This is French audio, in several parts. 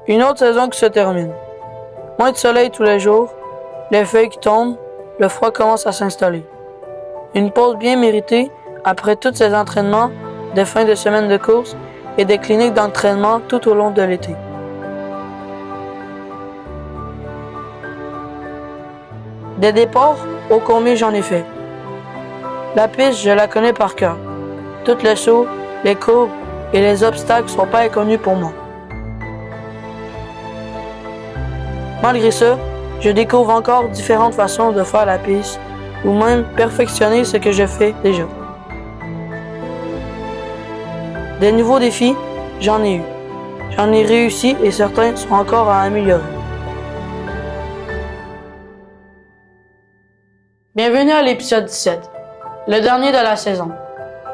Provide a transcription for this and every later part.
Une autre saison qui se termine. Moins de soleil tous les jours, les feuilles qui tombent, le froid commence à s'installer. Une pause bien méritée après tous ces entraînements, des fins de semaine de course et des cliniques d'entraînement tout au long de l'été. Des départs, ô combien j'en ai fait. La piste, je la connais par cœur. Toutes les sauts, les courbes et les obstacles sont pas inconnus pour moi. Malgré ça, je découvre encore différentes façons de faire la piste ou même perfectionner ce que je fais déjà. Des nouveaux défis, j'en ai eu. J'en ai réussi et certains sont encore à améliorer. Bienvenue à l'épisode 17, le dernier de la saison.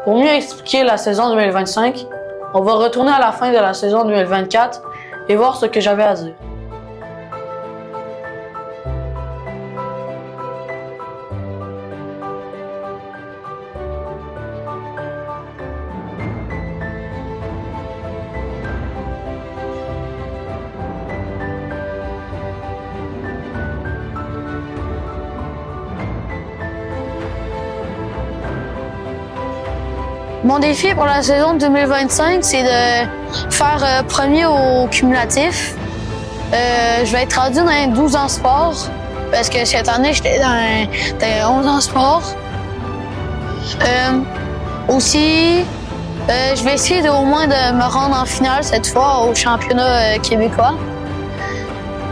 Pour mieux expliquer la saison 2025, on va retourner à la fin de la saison 2024 et voir ce que j'avais à dire. Mon défi pour la saison 2025, c'est de faire premier au cumulatif. Je vais être rendu dans 12 ans sport, parce que cette année, j'étais dans 11 ans sport. Aussi, je vais essayer au moins de me rendre en finale cette fois au championnat québécois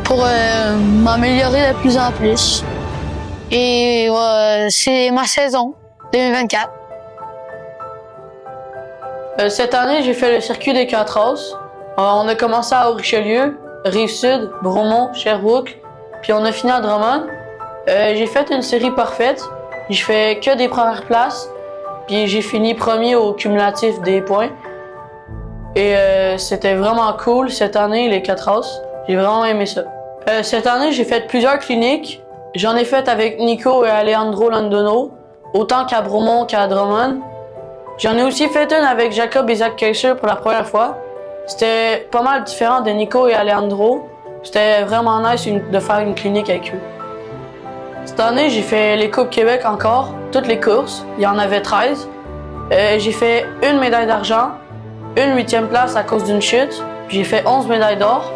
pour m'améliorer de plus en plus. Et c'est ma saison 2024. Cette année, j'ai fait le circuit des 4 As. On a commencé à Richelieu, Rive-Sud, Bromont, Sherbrooke, puis on a fini à Drummond. J'ai fait une série parfaite. J'ai fait que des premières places, puis j'ai fini premier au cumulatif des points. Et c'était vraiment cool cette année, les 4 As. J'ai vraiment aimé ça. Cette année, j'ai fait plusieurs cliniques. J'en ai fait avec Nico et Alejandro Londono, autant qu'à Bromont qu'à Drummond. J'en ai aussi fait une avec Jacob et Zach Kaiser pour la première fois. C'était pas mal différent de Nico et Alejandro. C'était vraiment nice de faire une clinique avec eux. Cette année, j'ai fait les Coupes Québec encore, toutes les courses. Il y en avait 13. J'ai fait une médaille d'argent, une 8e place à cause d'une chute. Puis j'ai fait 11 médailles d'or.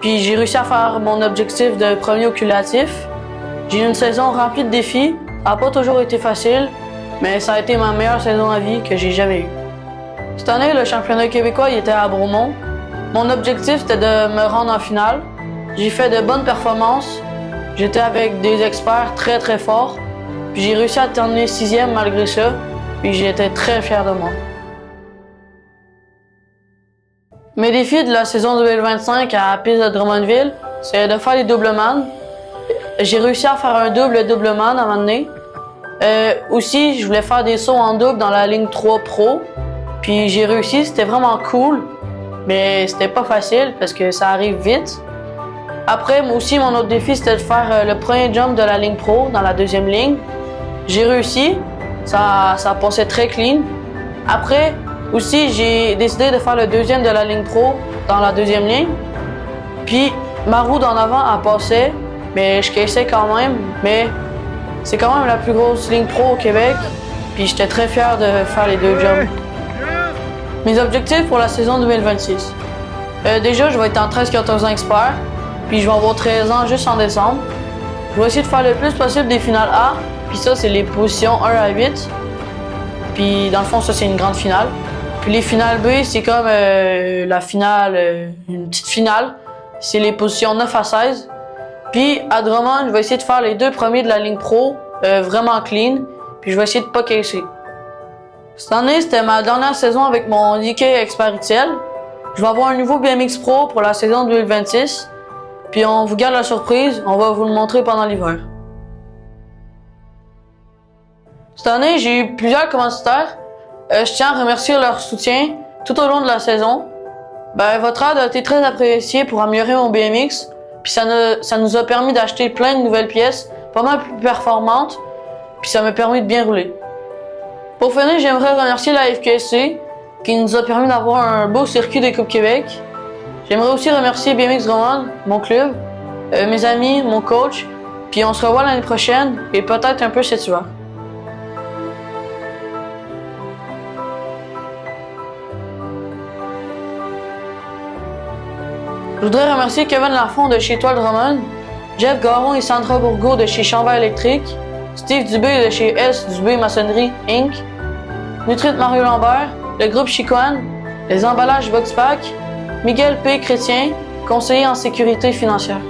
Puis j'ai réussi à faire mon objectif de premier au cumulatif. J'ai eu une saison remplie de défis. Ça n'a pas toujours été facile. Mais ça a été ma meilleure saison à vie que j'ai jamais eue. Cette année, le championnat québécois il était à Bromont. Mon objectif était de me rendre en finale. J'ai fait de bonnes performances. J'étais avec des experts très très forts. Puis j'ai réussi à terminer 6e malgré ça. Puis j'étais très fier de moi. Mes défis de la saison 2025 à la piste de Drummondville, c'est de faire les doublemans. J'ai réussi à faire un double-doubleman à un moment donné. Aussi, je voulais faire des sauts en double dans la ligne 3 Pro. Puis j'ai réussi, c'était vraiment cool. Mais c'était pas facile parce que ça arrive vite. Après, moi aussi, mon autre défi, c'était de faire le premier jump de la ligne Pro dans la 2e ligne. J'ai réussi. Ça passait très clean. Après, aussi, j'ai décidé de faire le 2e de la ligne Pro dans la 2e ligne. Puis, ma roue d'en avant a passé, mais je caissais quand même. Mais c'est quand même la plus grosse ligne pro au Québec, puis j'étais très fier de faire les 2 jumps. Mes objectifs pour la saison 2026. Déjà, je vais être en 13-14 ans expert, puis je vais avoir 13 ans juste en décembre. Je vais essayer de faire le plus possible des finales A, puis ça, c'est les positions 1 à 8. Puis dans le fond, ça, c'est une grande finale. Puis les finales B, c'est comme la finale, une petite finale. C'est les positions 9 à 16. Puis à Drummond, je vais essayer de faire les 2 premiers de la ligne pro, vraiment clean. Puis je vais essayer de pas caisser. Cette année, c'était ma dernière saison avec mon DK Expert XL. Je vais avoir un nouveau BMX Pro pour la saison 2026. Puis on vous garde la surprise, on va vous le montrer pendant l'hiver. Cette année, j'ai eu plusieurs commanditaires. Je tiens à remercier leur soutien tout au long de la saison. Votre aide a été très appréciée pour améliorer mon BMX. Puis ça nous a permis d'acheter plein de nouvelles pièces, pas mal plus performantes, puis ça m'a permis de bien rouler. Pour finir, j'aimerais remercier la FQSC qui nous a permis d'avoir un beau circuit des Coupes Québec. J'aimerais aussi remercier BMX Drummond, mon club, mes amis, mon coach, puis on se revoit l'année prochaine et peut-être un peu cet hiver. Je voudrais remercier Kevin Lafont de chez Toile Drummond, Jeff Garon et Sandra Bourgault de chez Chambert Électrique, Steve Dubé de chez S. Dubé Maçonnerie Inc., Nutrit Mario Lambert, le groupe Chicoine, les emballages Voxpack, Miguel P. Chrétien, conseiller en sécurité financière.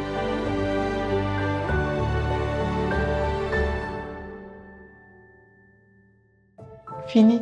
Fini.